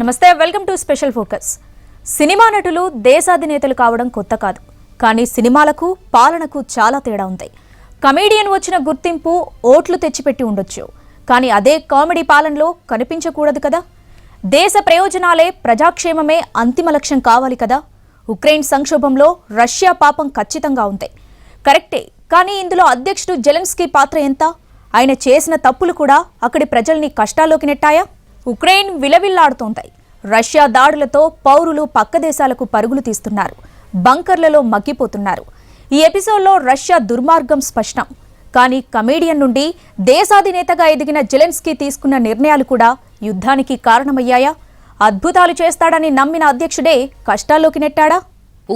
నమస్తే, welcome to special focus. Cinema నటులు దేశాధినేతలు కావడం కొత్త కాదు, కానీ సినిమాలకు పాలనకు చాలా తేడా ఉంది. కమేడియన్ వచ్చిన గుర్తింపు ఓట్లు తెచ్చిపెట్టి ఉండొచ్చు, కానీ అదే కామెడీ పాలనలో కనిపించకూడదు కదా. దేశ ప్రయోజనాలే, ప్రజాక్షేమమే అంతిమ లక్ష్యం కావాలి కదా. ఉక్రెయిన్ సంక్షోభంలో రష్యా పాపం ఖచ్చితంగా ఉంది, కరెక్టే. కానీ ఇందులో అధ్యక్షుడు జెలెన్స్కీ పాత్ర ఎంత? ఆయన చేసిన తప్పులు కూడా అక్కడి ప్రజల్ని కష్టాల్లోకి నెట్టాయా? ఉక్రెయిన్ విలవిల్లాడుతోంది. రష్యా దాడులతో పౌరులు పక్క దేశాలకు పరుగులు తీస్తున్నారు, బంకర్లలో మగ్గిపోతున్నారు. ఈ ఎపిసోడ్లో రష్యా దుర్మార్గం స్పష్టం. కానీ కమేడియన్ నుండి దేశాధినేతగా ఎదిగిన జెలెన్స్కీ తీసుకున్న నిర్ణయాలు కూడా యుద్ధానికి కారణమయ్యాయా? అద్భుతాలు చేస్తాడని నమ్మిన అధ్యక్షుడే కష్టాల్లోకి నెట్టాడా?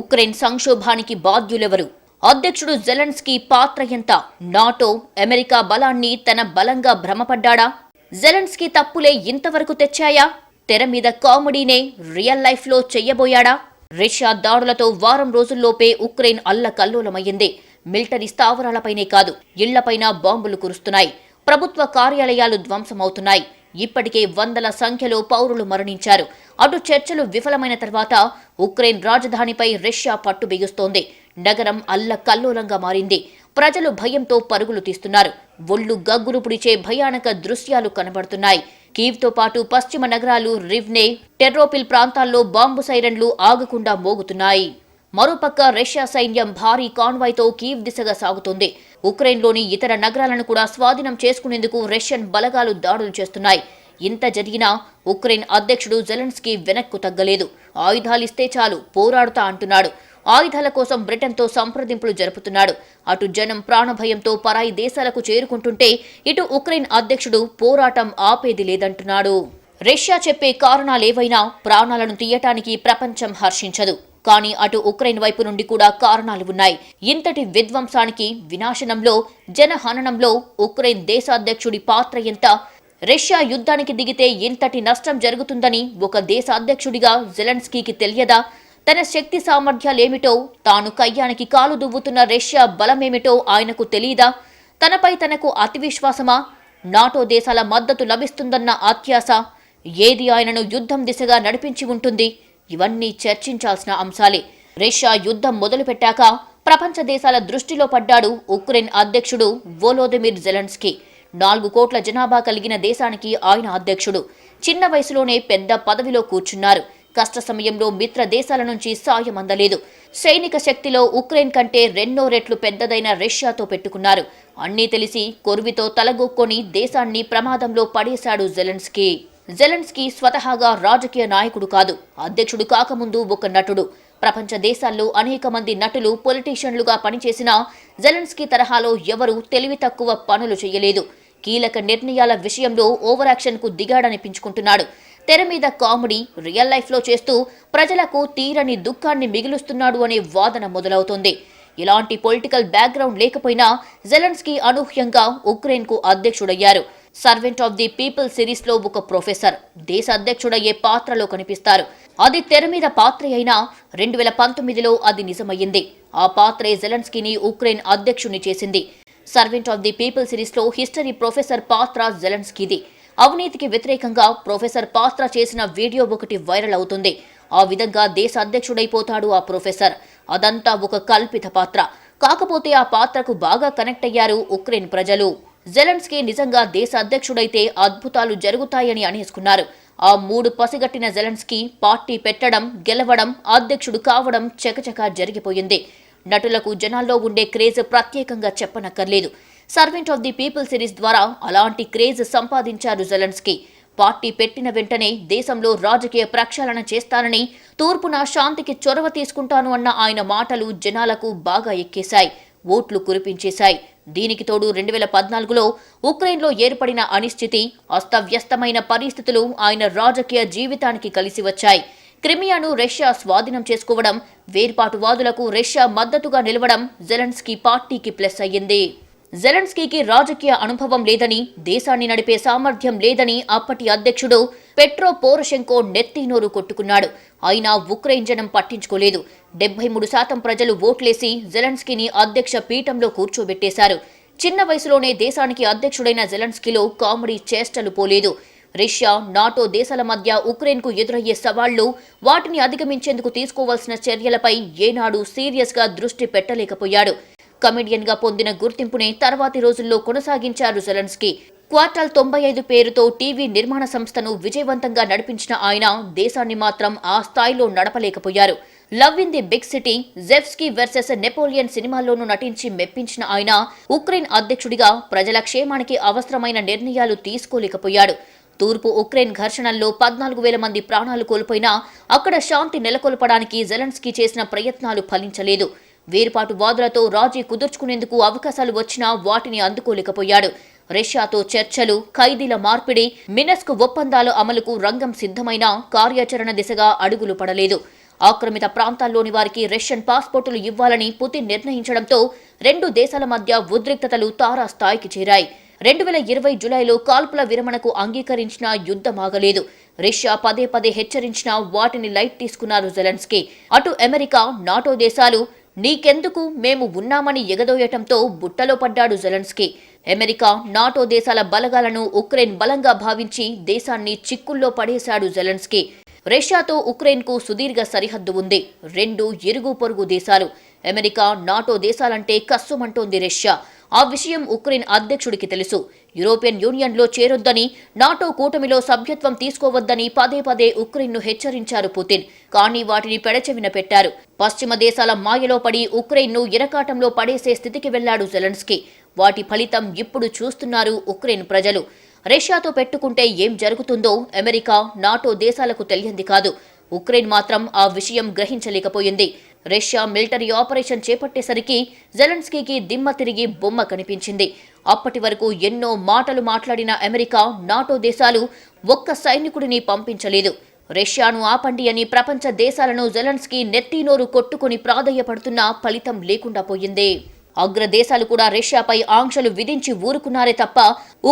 ఉక్రెయిన్ సంక్షోభానికి బాధ్యులెవరు? అధ్యక్షుడు జెలెన్స్కీ పాత్ర ఎంత? నాటో, అమెరికా బలాన్ని తన బలంగా భ్రమపడ్డాడా? జెలెన్స్కీ తప్పులే ఇంతవరకు తెచ్చాయా? తెర మీద కామెడీనే రియల్ లైఫ్ లో చెయ్యబోయాడా? రష్యా దాడులతో వారం రోజుల్లోపే ఉక్రెయిన్ అల్లకల్లోలమయ్యింది. మిలిటరీ స్థావరాలపైనే కాదు, ఇళ్లపైన బాంబులు కురుస్తున్నాయి. ప్రభుత్వ కార్యాలయాలు ధ్వంసమవుతున్నాయి. ఇప్పటికే వందల సంఖ్యలో పౌరులు మరణించారు. అటు చర్చలు విఫలమైన తర్వాత ఉక్రెయిన్ రాజధానిపై రష్యా పట్టు బిగుస్తోంది. నగరం అల్లకల్లోలంగా మారింది. ప్రజలు భయంతో పరుగులు తీస్తున్నారు. ఒళ్లు గగ్గురు పుడిచే భయానక దృశ్యాలు కనబడుతున్నాయి. కీవ్తో పాటు పశ్చిమ నగరాలు రివ్నే, టెర్నోపిల్ ప్రాంతాల్లో బాంబు సైరన్లు ఆగకుండా మోగుతున్నాయి. మరోపక్క రష్యా సైన్యం భారీ కాన్వాయ్తో కీవ్ దిశగా సాగుతోంది. ఉక్రెయిన్లోని ఇతర నగరాలను కూడా స్వాధీనం చేసుకునేందుకు రష్యన్ బలగాలు దాడులు చేస్తున్నాయి. ఇంత జరిగినా ఉక్రెయిన్ అధ్యక్షుడు జెలెన్స్కీ వెనక్కు తగ్గలేదు. ఆయుధాలిస్తే చాలు, పోరాడుతా అంటున్నాడు. ఆయుధాల కోసం బ్రిటన్తో సంప్రదింపులు జరుపుతున్నాడు. అటు జనం ప్రాణభయంతో పరాయి దేశాలకు చేరుకుంటుంటే, ఇటు ఉక్రెయిన్ అధ్యక్షుడు పోరాటం ఆపేది లేదంటున్నాడు. రష్యా చెప్పే కారణాలేవైనా ప్రాణాలను తీయటానికి ప్రపంచం హర్షించదు. కానీ అటు ఉక్రెయిన్ వైపు నుండి కూడా కారణాలు ఉన్నాయి. ఇంతటి విధ్వంసానికి, వినాశనంలో, జనహననంలో ఉక్రెయిన్ దేశాధ్యక్షుడి పాత్ర ఎంత? రష్యా యుద్ధానికి దిగితే ఇంతటి నష్టం జరుగుతుందని ఒక దేశాధ్యక్షుడిగా జెలెన్స్కీకి తెలియదా? తన శక్తి సామర్థ్యాలేమిటో, తాను కయ్యానికి కాలు దువ్వుతున్న రష్యా బలమేమిటో ఆయనకు తెలీదా? తనపై తనకు అతి విశ్వాసమా? నాటో దేశాల మద్దతు లభిస్తుందన్న అత్యాశ? ఏది ఆయనను యుద్ధం దిశగా నడిపించి ఉంటుంది? ఇవన్నీ చర్చించాల్సిన అంశాలే. రష్యా యుద్ధం మొదలుపెట్టాక ప్రపంచ దేశాల దృష్టిలో పడ్డాడు ఉక్రెయిన్ అధ్యక్షుడు వోలోదిమిర్ జెలెన్స్కీ. 4 కోట్ల జనాభా కలిగిన దేశానికి ఆయన అధ్యక్షుడు. చిన్న వయసులోనే పెద్ద పదవిలో కూర్చున్నారు. కష్ట సమయంలో మిత్ర దేశాల నుంచి సాయం అందలేదు. సైనిక శక్తిలో ఉక్రెయిన్ కంటే 2 రెట్లు పెద్దదైన రష్యాతో పెట్టుకున్నారు. అన్నీ తెలిసి కొరువితో తలగొక్కొని దేశాన్ని ప్రమాదంలో పడేశాడు జెలెన్స్కీ. జెలెన్స్కీ స్వతహాగా రాజకీయ నాయకుడు కాదు. అధ్యక్షుడు కాకముందు ఒక నటుడు. ప్రపంచ దేశాల్లో అనేక మంది నటులు, పొలిటీషియన్లుగా పనిచేసినా జెలెన్స్కీ తరహాలో ఎవరూ తెలివి తక్కువ పనులు చేయలేదు. కీలక నిర్ణయాల విషయంలో ఓవర్ యాక్షన్ కు దిగాడనిపించుకుంటున్నాడు. తెర మీద కామెడీ, రియల్ లైఫ్ లో చేస్తూ ప్రజలకు తీరని దుఃఖాన్ని మిగులుస్తున్నాడు అనే వాదన మొదలవుతోంది. ఇలాంటి పొలిటికల్ బ్యాక్గ్రౌండ్ లేకపోయినా జెలెన్స్కీ అనూహ్యంగా ఉక్రెయిన్ కు అధ్యక్షుడయ్యారు. Servant of the people series లో ఒక ప్రొఫెసర్ దేశ అధ్యక్షుడయ్యే పాత్రలో కనిపిస్తారు. అది తెర మీద పాత్ర అయినా 2019లో అది నిజమయ్యింది. ఆ పాత్రే జెలెన్స్కీని ఉక్రెయిన్ అధ్యక్షుని చేసింది. Servant of the people series లో హిస్టరీ ప్రొఫెసర్ పాత్ర జెలెన్స్కీది. అవినీతికి వ్యతిరేకంగా ప్రొఫెసర్ పాత్ర చేసిన వీడియో ఒకటి వైరల్ అవుతుంది. ఆ విధంగా దేశ అధ్యక్షుడైపోతాడు ఆ ప్రొఫెసర్. అదంతా ఒక కల్పిత పాత్ర. కాకపోతే ఆ పాత్రకు బాగా కనెక్ట్ అయ్యారు ఉక్రెయిన్ ప్రజలు. జెలెన్స్కీ నిజంగా దేశ అధ్యక్షుడైతే అద్భుతాలు జరుగుతాయని అనేసుకున్నారు. ఆ 3 పసిగట్టిన జెలెన్స్కీ పార్టీ పెట్టడం, గెలవడం, అధ్యక్షుడు కావడం చకచకా జరిగిపోయింది. నటులకు జనాల్లో ఉండే క్రేజ్ ప్రత్యేకంగా చెప్పనక్కర్లేదు. Servant of the people series ద్వారా అలాంటి క్రేజ్ సంపాదించారు జెలెన్స్కీ. పార్టీ పెట్టిన వెంటనే దేశంలో రాజకీయ ప్రక్షాళన చేస్తానని, తూర్పున శాంతికి చొరవ తీసుకుంటాను అన్న ఆయన మాటలు జనాలకు బాగా ఎక్కేశాయి, ఓట్లు కురిపించేశాయి. దీనికి తోడు 2014లో ఉక్రెయిన్లో ఏర్పడిన అనిశ్చితి, అస్తవ్యస్తమైన పరిస్థితులు ఆయన రాజకీయ జీవితానికి కలిసి వచ్చాయి. క్రిమియాను రష్యా స్వాధీనం చేసుకోవడం, వేర్పాటువాదులకు రష్యా మద్దతుగా నిలవడం జెలెన్స్కీ పార్టీకి ప్లస్ అయ్యింది. జెలెన్స్కీకి రాజకీయ అనుభవం లేదని, దేశాన్ని నడిపే సామర్థ్యం లేదని అప్పటి అధ్యక్షుడు పెట్రో పోరోషెంకో నెత్తినోరు కొట్టుకున్నాడు. అయినా ఉక్రెయిన్ జనం పట్టించుకోలేదు. 73% ప్రజలు ఓట్లేసి జెలెన్స్కీని అధ్యక్ష పీఠంలో కూర్చోబెట్టేశారు. చిన్న వయసులోనే దేశానికి అధ్యక్షుడైన జెలెన్స్కీలో కామెడీ చేష్టలు పోలేదు. రష్యా, నాటో దేశాల మధ్య ఉక్రెయిన్కు ఎదురయ్యే సవాళ్లు, వాటిని అధిగమించేందుకు తీసుకోవాల్సిన చర్యలపై ఏనాడు సీరియస్గా దృష్టి పెట్టలేకపోయాడు. కమెడియన్గా పొందిన గుర్తింపునే తర్వాతి రోజుల్లో కొనసాగించారు జెలెన్స్కీ. క్వార్టల్ 95 పేరుతో టీవీ నిర్మాణ సంస్థను విజయవంతంగా నడిపించిన ఆయన దేశాన్ని మాత్రం ఆ స్థాయిలో నడపలేకపోయారు. Love in the big city, Rzhevsky versus Napoleon సినిమాల్లోనూ నటించి మెప్పించిన ఆయన ఉక్రెయిన్ అధ్యక్షుడిగా ప్రజల క్షేమానికి అవసరమైన నిర్ణయాలు తీసుకోలేకపోయాడు. తూర్పు ఉక్రెయిన్ ఘర్షణల్లో 14,000 మంది ప్రాణాలు కోల్పోయినా అక్కడ శాంతి నెలకొల్పడానికి జెలెన్స్కీ చేసిన ప్రయత్నాలు ఫలించలేదు. వేర్పాటు వాదులతో రాజీ కుదుర్చుకునేందుకు అవకాశాలు వచ్చినా వాటిని అందుకోలేకపోయాడు. రష్యాతో చర్చలు, ఖైదీల మార్పిడి, మిన్స్క్ ఒప్పందాల అమలుకు రంగం సిద్ధమైన కార్యాచరణ దిశగా అడుగులు పడలేదు. ఆక్రమిత ప్రాంతాల్లోని వారికి రష్యన్ పాస్పోర్టులు ఇవ్వాలని పుతిన్ నిర్ణయించడంతో రెండు దేశాల మధ్య ఉద్రిక్తతలు తారాస్థాయికి చేరాయి. 2020 జులైలో కాల్పుల విరమణకు అంగీకరించిన యుద్ధమాగలేదు. రష్యా పదే పదే హెచ్చరించినా వాటిని లైట్ తీసుకున్నారు జెలెన్స్కీ. అటు అమెరికా, నాటో దేశాలు నీకెందుకు, మేము ఉన్నామని ఎగదోయటంతో బుట్టలో పడ్డాడు జెలెన్స్కీ. అమెరికా, నాటో దేశాల బలగాలను ఉక్రెయిన్ బలంగా భావించి దేశాన్ని చిక్కుల్లో పడేశాడు జెలెన్స్కీ. రష్యాతో ఉక్రెయిన్కు సుదీర్ఘ సరిహద్దు ఉంది. రెండు ఇరుగు పొరుగు దేశాలు. అమెరికా, నాటో దేశాలంటే కస్సుమంటోంది రష్యా. ఆ విషయం ఉక్రెయిన్ అధ్యక్షుడికి తెలుసు. యూరోపియన్ యూనియన్లో చేరొద్దని, నాటో కూటమిలో సభ్యత్వం తీసుకోవద్దని పదే పదే ఉక్రెయిన్ను హెచ్చరించారు పుతిన్. కానీ వాటిని పెడచెవిన పెట్టారు. పశ్చిమ దేశాల మాయలో పడి ఉక్రెయిన్ను ఇరకాటంలో పడేసే స్థితికి వెళ్లాడు జెలెన్స్కీ. వాటి ఫలితం ఇప్పుడు చూస్తున్నారు ఉక్రెయిన్ ప్రజలు. రష్యాతో పెట్టుకుంటే ఏం జరుగుతుందో అమెరికా, నాటో దేశాలకు తెలియంది కాదు. ఉక్రెయిన్ మాత్రం ఆ విషయం గ్రహించలేకపోయింది. రష్యా మిలిటరీ ఆపరేషన్ చేపట్టేసరికి జెలెన్స్కీకి దిమ్మ తిరిగి బొమ్మ కనిపించింది. అప్పటి వరకు ఎన్నో మాటలు మాట్లాడిన అమెరికా, నాటో దేశాలు ఒక్క సైనికుడిని పంపించలేదు. రష్యాను ఆపండి అని ప్రపంచ దేశాలను జెలెన్స్కీ నెత్తినోరు కొట్టుకుని ప్రాధేయపడుతున్నా ఫలితం లేకుండా పోయింది. అగ్రదేశాలు కూడా రష్యాపై ఆంక్షలు విధించి ఊరుకున్నారే తప్ప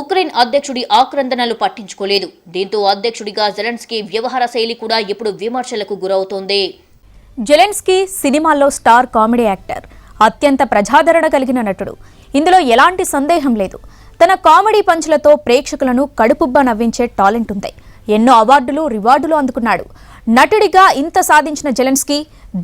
ఉక్రెయిన్ అధ్యక్షుడి ఆక్రందనలు పట్టించుకోలేదు. దీంతో అధ్యక్షుడిగా జెలెన్స్కీ వ్యవహార శైలి కూడా ఇప్పుడు విమర్శలకు గురవుతోంది. జెలెన్స్కీ సినిమాల్లో స్టార్ కామెడీ యాక్టర్, అత్యంత ప్రజాదరణ కలిగిన నటుడు. ఇందులో ఎలాంటి సందేహం లేదు. తన కామెడీ పంచులతో ప్రేక్షకులను కడుపుబ్బా నవ్వించే టాలెంట్ ఉంది. ఎన్నో అవార్డులు, రివార్డులు అందుకున్నాడు. నటుడిగా ఇంత సాధించిన జెలెన్స్కీ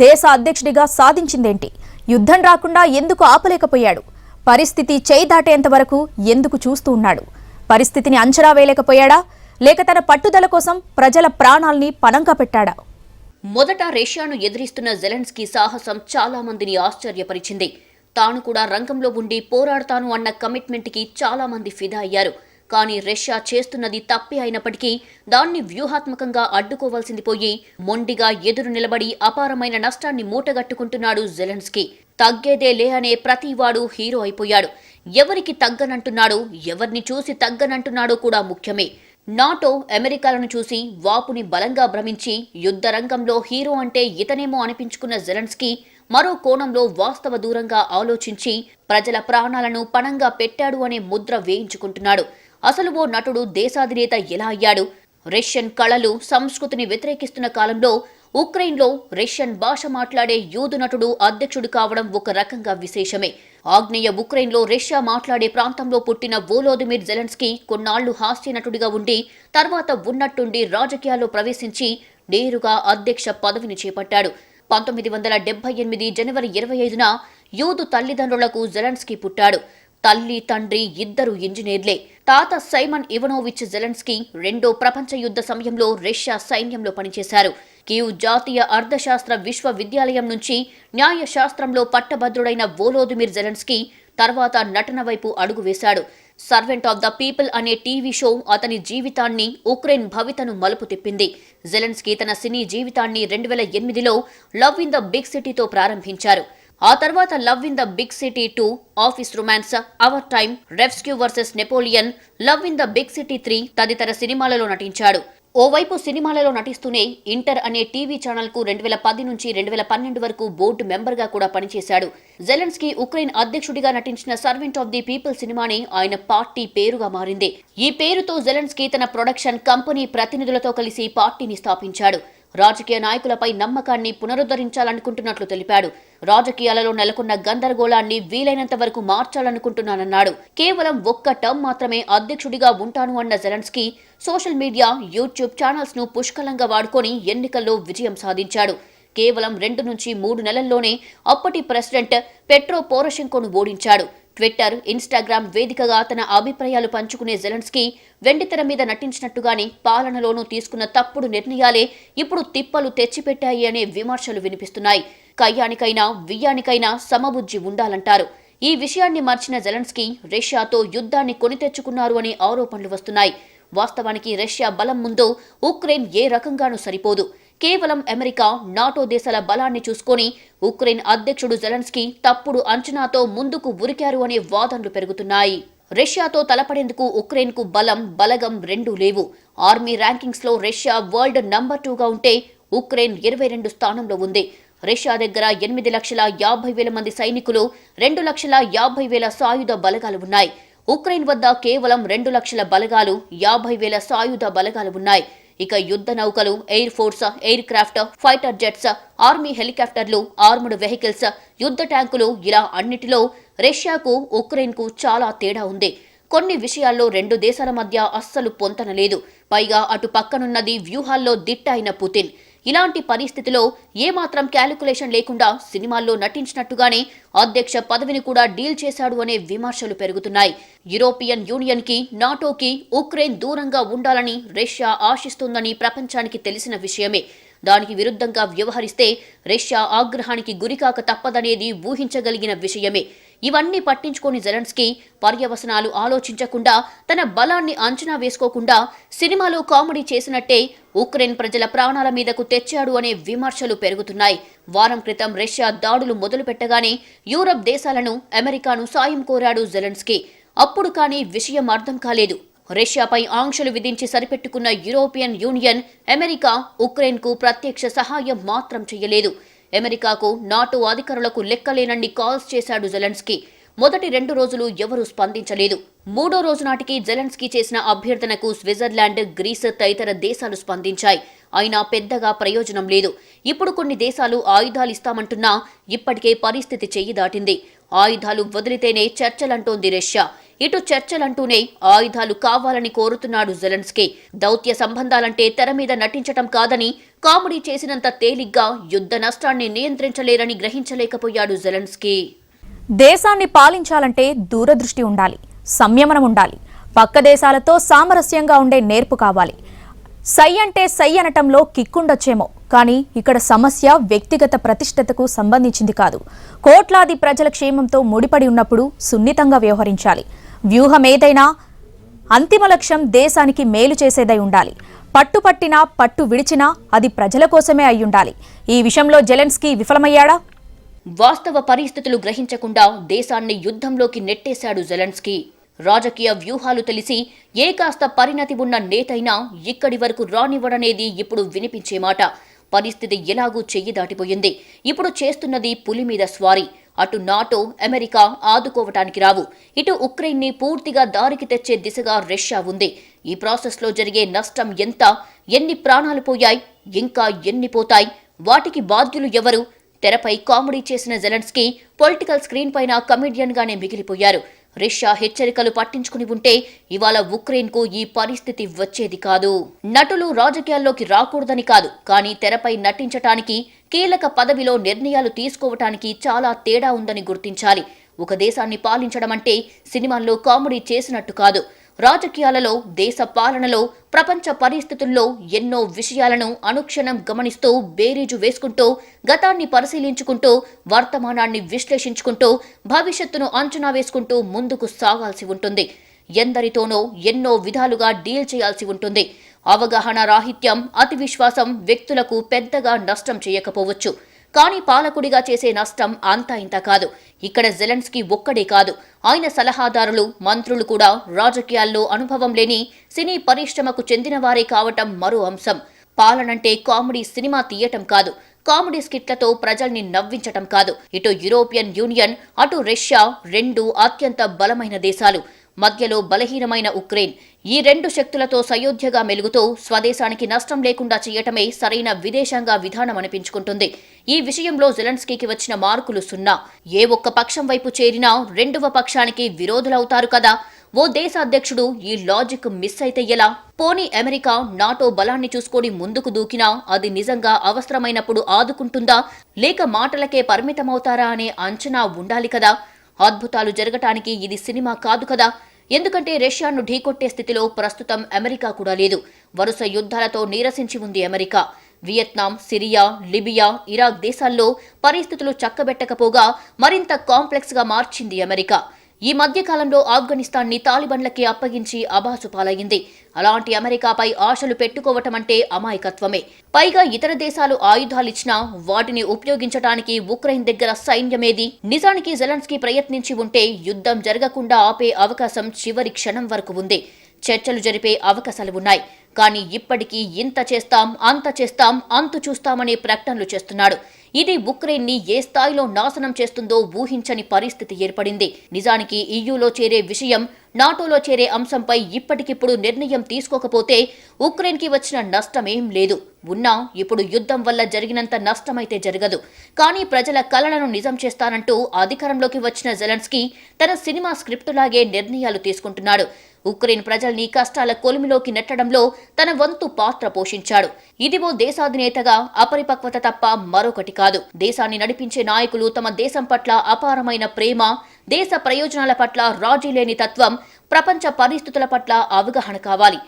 దేశ అధ్యక్షుడిగా సాధించిందేంటి? యుద్ధం రాకుండా ఎందుకు ఆపలేకపోయాడు? పరిస్థితి చేయి దాటేంత వరకు ఎందుకు చూస్తూ ఉన్నాడు? పరిస్థితిని అంచనా వేయలేకపోయాడా? లేక తన పట్టుదల కోసం ప్రజల ప్రాణాల్ని పణంగా పెట్టాడా? మొదట రష్యాను ఎదిరిస్తున్న జెలెన్స్కీ సాహసం చాలా మందిని ఆశ్చర్యపరిచింది. తాను కూడా రంగంలో ఉండి పోరాడతాను అన్న కమిట్మెంట్కి చాలా మంది ఫిదా అయ్యారు. కానీ రష్యా చేస్తున్నది తప్పే అయినప్పటికీ దాన్ని వ్యూహాత్మకంగా అడ్డుకోవాల్సింది పోయి మొండిగా ఎదురు నిలబడి అపారమైన నష్టాన్ని మూటగట్టుకుంటున్నాడు జెలెన్స్కీ. తగ్గేదే లే అనే ప్రతివాడు హీరో అయిపోయాడు. ఎవరికి తగ్గనంటున్నాడో, ఎవరిని చూసి తగ్గనంటున్నాడో కూడా ముఖ్యమే. నాటో, అమెరికాలను చూసి వాపుని బలంగా భ్రమించి యుద్ధ రంగంలో హీరో అంటే ఇతనేమో అనిపించుకున్న జెలెన్స్కీ మరో కోణంలో వాస్తవ దూరంగా ఆలోచించి ప్రజల ప్రాణాలను పణంగా పెట్టాడు అనే ముద్ర వేయించుకుంటున్నాడు. అసలు ఓ నటుడు దేశాధినేత ఎలా అయ్యాడు? రష్యన్ కళలు, సంస్కృతిని వ్యతిరేకిస్తున్న కాలంలో ఉక్రెయిన్లో రష్యన్ భాష మాట్లాడే యూదు నటుడు అధ్యక్షుడు కావడం ఒక రకంగా విశేషమే. ఆగ్నేయ ఉక్రెయిన్లో రష్యా మాట్లాడే ప్రాంతంలో పుట్టిన వోలోదిమిర్ జెలెన్స్కీ కొన్నాళ్లు హాస్య నటుడిగా ఉండి తర్వాత ఉన్నట్టుండి రాజకీయాల్లో ప్రవేశించి నేరుగా అధ్యక్ష పదవిని చేపట్టాడు. 1978 జనవరి 25న యూదు తల్లిదండ్రులకు జెలెన్స్కీ పుట్టాడు. తల్లి, తండ్రి ఇద్దరు ఇంజనీర్లే. తాత సైమన్ ఇవనోవిచ్ జెలెన్స్కీ రెండో ప్రపంచ యుద్ధ సమయంలో రష్యా సైన్యంలో పనిచేశారు. కీవ్ జాతీయ అర్థశాస్త్ర విశ్వవిద్యాలయం నుంచి న్యాయశాస్త్రంలో పట్టభద్రుడైన వోలోదిమిర్ జెలెన్స్కీ తర్వాత నటన వైపు అడుగు వేశాడు. సర్వెంట్ ఆఫ్ ద పీపుల్ అనే టీవీ షో అతని జీవితాన్ని, ఉక్రెయిన్ భవితను మలుపు తిప్పింది. జెలెన్స్కీ తన సినీ జీవితాన్ని 2008లో లవ్ ఇన్ ద బిగ్ సిటీతో ప్రారంభించారు. ఆ తర్వాత love in the big city 2, office romance, our time, rescue versus Napoleon, love in the big city 3 తదితర సినిమాలలో నటించాడు. ఓవైపు సినిమాలలో నటిస్తూనే ఇంటర్ అనే టీవీ ఛానల్కు 2010 నుంచి 2012 వరకు బోర్డు మెంబర్గా కూడా పనిచేశాడు. జెలెన్స్కీ ఉక్రెయిన్ అధ్యక్షుడిగా నటించిన సర్వెంట్ ఆఫ్ ది పీపుల్ సినిమాని ఆయన పార్టీ పేరుగా మారింది. ఈ పేరుతో జెలెన్స్కీ తన ప్రొడక్షన్ కంపెనీ ప్రతినిధులతో కలిసి పార్టీని స్థాపించాడు. రాజకీయ నాయకులపై నమ్మకాన్ని పునరుద్ధరించాలనుకుంటున్నట్లు తెలిపాడు. రాజకీయాలలో నెలకొన్న గందరగోళాన్ని వీలైనంత వరకు మార్చాలనుకుంటున్నానన్నాడు. కేవలం ఒక్క టర్మ్ మాత్రమే అధ్యక్షుడిగా ఉంటాను అన్న Zelensky social media, YouTube channels ను పుష్కలంగా వాడుకొని ఎన్నికల్లో విజయం సాధించాడు. కేవలం 2 నుంచి 3 నెలల్లోనే అప్పటి ప్రెసిడెంట్ పెట్రో పోరోషెంకోను ఓడించాడు. ట్విట్టర్, ఇన్స్టాగ్రామ్ వేదికగా తన అభిప్రాయాలు పంచుకునే జెలెన్స్కీ వెండితెర మీద నటించినట్టుగానే పాలనలోనూ తీసుకున్న తప్పుడు నిర్ణయాలే ఇప్పుడు తిప్పలు తెచ్చిపెట్టాయి అనే విమర్శలు వినిపిస్తున్నాయి. కయ్యానికైనా వియ్యానికైనా సమబుజ్జి ఉండాలంటారు. ఈ విషయాన్ని మర్చిన జెలెన్స్కీ రష్యాతో యుద్ధాన్ని కొని తెచ్చుకున్నారు అనే ఆరోపణలు వస్తున్నాయి. వాస్తవానికి రష్యా బలం ముందు ఉక్రెయిన్ ఏ రకంగానూ సరిపోదు. కేవలం అమెరికా, నాటో దేశాల బలాన్ని చూసుకొని ఉక్రెయిన్ అధ్యక్షుడు జెలెన్స్కీ తప్పుడు అంచనాతో ముందుకు ఉరికారు అనే వాదనలు పెరుగుతున్నాయి. రష్యాతో తలపడేందుకు ఉక్రెయిన్కు బలగం రెండూ లేవు. ఆర్మీ ర్యాంకింగ్స్ లో రష్యా వరల్డ్ నంబర్ 2గా ఉంటే ఉక్రెయిన్ 22 స్థానంలో ఉంది. రష్యా దగ్గర 8,50,000 మంది సైనికులు, 2,50,000 సాయుధ బలగాలు ఉన్నాయి. ఉక్రెయిన్ వద్ద కేవలం 2,00,000 బలగాలు, 50,000 సాయుధ బలగాలు ఉన్నాయి. ఇక యుద్ధ నౌకలు, air force, air craft, fighter jets, army హెలికాప్టర్లు, ఆర్మ్డ్ వెహికల్స్, యుద్ధ ట్యాంకులు ఇలా అన్నిటిలో రష్యాకు, ఉక్రెయిన్కు చాలా తేడా ఉంది. కొన్ని విషయాల్లో 2 దేశాల మధ్య అస్సలు పొంతన లేదు. పైగా అటు పక్కనున్నది వ్యూహాల్లో దిట్ట అయిన పుతిన్. ఇలాంటి పరిస్థితిలో ఏమాత్రం క్యాలిక్యులేషన్ లేకుండా సినిమాల్లో నటించినట్టుగానే అధ్యక్ష పదవిని కూడా డీల్ చేశాడు అనే విమర్శలు పెరుగుతున్నాయి. యూరోపియన్ యూనియన్ కి, నాటోకి ఉక్రెయిన్ దూరంగా ఉండాలని రష్యా ఆశిస్తోందని ప్రపంచానికి తెలిసిన విషయమే. దానికి విరుద్ధంగా వ్యవహరిస్తే రష్యా ఆగ్రహానికి గురికాక తప్పదనేది ఊహించగలిగిన విషయమే. ఇవన్నీ పట్టించుకోని జెలెన్స్కీ పర్యవసనాలు ఆలోచించకుండా, తన బలాన్ని అంచనా వేసుకోకుండా సినిమాలో కామెడీ చేసినట్టే ఉక్రెయిన్ ప్రజల ప్రాణాల మీదకు తెచ్చాడు అనే విమర్శలు పెరుగుతున్నాయి. వారం క్రితం రష్యా దాడులు మొదలుపెట్టగానే యూరప్ దేశాలను, అమెరికాను సాయం కోరాడు జెలెన్స్కీ. అప్పుడు కానీ విషయం అర్థం కాలేదు. రష్యాపై ఆంక్షలు విధించి సరిపెట్టుకున్న యూరోపియన్ యూనియన్, అమెరికా ఉక్రెయిన్కు ప్రత్యక్ష సహాయం మాత్రం చేయలేదు. అమెరికాకు, నాటో అధికారులకు లెక్కలేనన్ని కాల్స్ చేశాడు జెలెన్స్కీ. మొదటి 2 రోజులు ఎవరూ స్పందించలేదు. 3వ రోజు నాటికి జెలెన్స్కీ చేసిన అభ్యర్థనకు స్విట్జర్లాండ్, గ్రీస్ తదితర దేశాలు స్పందించాయి. అయినా పెద్దగా ప్రయోజనం లేదు. ఇప్పుడు కొన్ని దేశాలు ఆయుధాలు ఇస్తామంటున్నా ఇప్పటికే పరిస్థితి చెయ్యి దాటింది. ఆయుధాలు వదిలితేనే చర్చలంటోంది రష్యా. ఇటు చర్చలంటూనే ఆయుధాలు కావాలని కోరుతున్నాడు జెలెన్స్కీ. దౌత్య సంబంధాలంటే తెర మీద నటించటం కాదని, కామెడీ చేసినంత తేలిగ్గా యుద్ధ నష్టాన్ని నియంత్రించలేరని గ్రహించలేకపోయాడు జెలెన్స్కీ. దేశాన్ని పాలించాలంటే దూరదృష్టి ఉండాలి, సంయమనం ఉండాలి, పక్క దేశాలతో సామరస్యంగా ఉండే నేర్పు కావాలి. సై అంటే సై అనటంలో కిక్కుండొచ్చేమో, కానీ ఇక్కడ సమస్య వ్యక్తిగత ప్రతిష్టతకు సంబంధించింది కాదు. కోట్లాది ప్రజల క్షేమంతో ముడిపడి ఉన్నప్పుడు సున్నితంగా వ్యవహరించాలి. వ్యూహం ఏదైనా అంతిమ లక్ష్యం దేశానికి మేలు చేసేదై ఉండాలి. పట్టుపట్టినా పట్టు విడిచినా అది ప్రజల కోసమే అయ్యుండాలి. ఈ విషయంలో జెలెన్స్కీ విఫలమయ్యాడా? వాస్తవ పరిస్థితులు గ్రహించకుండా దేశాన్ని యుద్ధంలోకి నెట్టేశాడు జెలెన్స్కీ. రాజకీయ వ్యూహాలు తెలిసి ఏ కాస్త పరిణతి ఉన్న నేతైనా ఇక్కడి వరకు రానివ్వడనేది ఇప్పుడు వినిపించే మాట. పరిస్థితి ఎలాగూ చెయ్యి దాటిపోయింది. ఇప్పుడు చేస్తున్నది పులి మీద స్వారీ. అటు నాటో, అమెరికా ఆదుకోవటానికి రావు. ఇటు ఉక్రెయిన్ని పూర్తిగా దారికి తెచ్చే దిశగా రష్యా ఉంది. ఈ ప్రాసెస్లో జరిగే నష్టం ఎంత, ఎన్ని ప్రాణాలు పోయాయి, ఇంకా ఎన్ని పోతాయి, వాటికి బాధ్యులు ఎవరు? తెరపై కామెడీ చేసిన జెలెన్స్కీ పొలిటికల్ స్క్రీన్ పైన కమెడియన్ గానే మిగిలిపోయారు. రష్యా హెచ్చరికలు పట్టించుకుని ఉంటే ఇవాళ ఉక్రెయిన్కు ఈ పరిస్థితి వచ్చేది కాదు. నటులు రాజకీయాల్లోకి రాకూడదని కాదు, కానీ తెరపై నటించటానికి, కీలక పదవిలో నిర్ణయాలు తీసుకోవటానికి చాలా తేడా ఉందని గుర్తించాలి. ఒక దేశాన్ని పాలించడం అంటే సినిమాల్లో కామెడీ చేసినట్టు కాదు. రాజకీయాలలో, దేశ పాలనలో, ప్రపంచ పరిస్థితుల్లో ఎన్నో విషయాలను అనుక్షణం గమనిస్తూ, బేరీజు వేసుకుంటూ, గతాన్ని పరిశీలించుకుంటూ, వర్తమానాన్ని విశ్లేషించుకుంటూ, భవిష్యత్తును అంచనా వేసుకుంటూ ముందుకు సాగాల్సి ఉంటుంది. ఎందరితోనో ఎన్నో విధాలుగా డీల్ చేయాల్సి ఉంటుంది. అవగాహన రాహిత్యం, అతి విశ్వాసం వ్యక్తులకు పెద్దగా నష్టం చేయకపోవచ్చు, కానీ పాలకుడిగా చేసే నష్టం అంతా ఇంత కాదు. ఇక్కడ జెలెన్స్కీ ఒక్కడే కాదు, ఆయన సలహాదారులు, మంత్రులు కూడా రాజకీయాల్లో అనుభవం లేని సినీ పరిశ్రమకు చెందినవారే కావటం మరో అంశం. పాలనంటే కామెడీ సినిమా తీయటం కాదు, కామెడీ స్కిట్లతో ప్రజల్ని నవ్వించటం కాదు. ఇటు యూరోపియన్ యూనియన్, అటు రష్యా 2 అత్యంత బలమైన దేశాలు. మధ్యలో బలహీనమైన ఉక్రెయిన్. ఈ రెండు శక్తులతో సయోధ్యగా మెలుగుతూ స్వదేశానికి నష్టం లేకుండా చేయటమే సరైన విదేశాంగ విధానం అనిపించుకుంటుంది. ఈ విషయంలో జెలెన్స్కీకి వచ్చిన మార్కులు 0. ఏ ఒక్క పక్షం వైపు చేరినా రెండవ పక్షానికి విరోధులవుతారు కదా. ఓ దేశ అధ్యక్షుడు ఈ లాజిక్ మిస్ అయితే ఎలా? పోనీ అమెరికా, నాటో బలాన్ని చూసుకొని ముందుకు దూకినా అది నిజంగా అవసరమైనప్పుడు ఆదుకుంటుందా, లేక మాటలకే పరిమితమవుతారా అనే అంచనా ఉండాలి కదా. అద్భుతాలు జరగటానికి ఇది సినిమా కాదు కదా. ఎందుకంటే రష్యాను ఢీకొట్టే స్థితిలో ప్రస్తుతం అమెరికా కూడా లేదు. వరుస యుద్ధాలతో నీరసించి ఉంది America. Vietnam, Syria, Libya, Iraq దేశాల్లో పరిస్థితులు చక్కబెట్టకపోగా మరింత కాంప్లెక్స్ గా మార్చింది అమెరికా. ఈ మధ్య కాలంలో ఆఫ్ఘనిస్తాన్ని తాలిబన్లకి అప్పగించి అబాసు పాలయ్యింది. అలాంటి అమెరికాపై ఆశలు పెట్టుకోవటం అంటే అమాయకత్వమే. పైగా ఇతర దేశాలు ఆయుధాలిచ్చినా వాటిని ఉపయోగించడానికి ఉక్రెయిన్ దగ్గర సైన్యమేది? నిజానికి జెలెన్స్కీ ప్రయత్నించి ఉంటే యుద్ధం జరగకుండా ఆపే అవకాశం చివరి క్షణం వరకు ఉంది. చర్చలు జరిపే అవకాశాలు ఉన్నాయి. కానీ ఇప్పటికీ ఇంత చేస్తాం, అంత చేస్తాం, అంతు చూస్తామనే ప్రకటనలు చేస్తున్నాడు. ఇది ఉక్రెయిన్ని ఏ స్థాయిలో నాశనం చేస్తుందో ఊహించని పరిస్థితి ఏర్పడింది. నిజానికి ఈయూలో చేరే విషయం, నాటోలో చేరే అంశంపై ఇప్పటికిప్పుడు నిర్ణయం తీసుకోకపోతే ఉక్రెయిన్కి వచ్చిన నష్టమేం లేదు. ఉన్నా ఇప్పుడు యుద్ధం వల్ల జరిగినంత నష్టమైతే జరగదు. కానీ ప్రజల కలలను నిజం చేస్తానంటూ అధికారంలోకి వచ్చిన జెలెన్స్కీ తన సినిమా స్క్రిప్టులాగే నిర్ణయాలు తీసుకుంటున్నాడు. ఉక్రెయిన్ ప్రజల్ని కష్టాల కొలిమిలోకి నెట్టడంలో తన వంతు పాత్ర పోషించాడు. ఇది ఓ దేశాధినేతగా అపరిపక్వత తప్ప మరొకటి కాదు. దేశాన్ని నడిపించే నాయకులు తమ దేశం పట్ల అపారమైన ప్రేమ, దేశ ప్రయోజనాల పట్ల రాజీలేని తత్వం, ప్రపంచ పరిస్థితుల పట్ల అవగాహన కావాలి.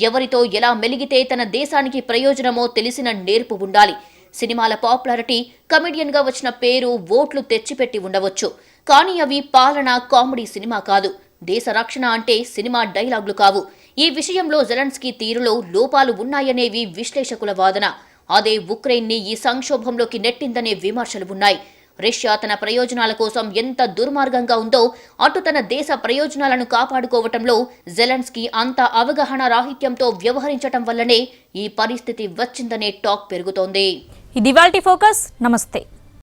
ఎవరితో ఎలా మెలిగితే తన దేశానికి ప్రయోజనమో తెలిసిన నేర్పు ఉండాలి. సినిమాల పాపులారిటీ, కమెడియన్గా వచ్చిన పేరు, ఓట్లు తెచ్చిపెట్టి ఉండవచ్చు. కానీ అవి పాలన, కామెడీ సినిమా కాదు. దేశ రక్షణ అంటే సినిమా డైలాగులు కావు. ఈ విషయంలో జెలెన్స్కీ తీరులో లోపాలు ఉన్నాయనేవి విశ్లేషకుల వాదన. అదే ఉక్రెయిన్ని ఈ సంక్షోభంలోకి నెట్టిందనే విమర్శలు ఉన్నాయి. రష్యా తన ప్రయోజనాల కోసం ఎంత దుర్మార్గంగా ఉందో అటు తన దేశ ప్రయోజనాలను కాపాడుకోవటంలో జెలెన్స్కీ అంత అవగాహన రాహిత్యంతో వ్యవహరించటం వల్లనే ఈ పరిస్థితి వచ్చిందనే టాక్ పెరుగుతోంది. ఇది ఇవాల్టి ఫోకస్. నమస్తే.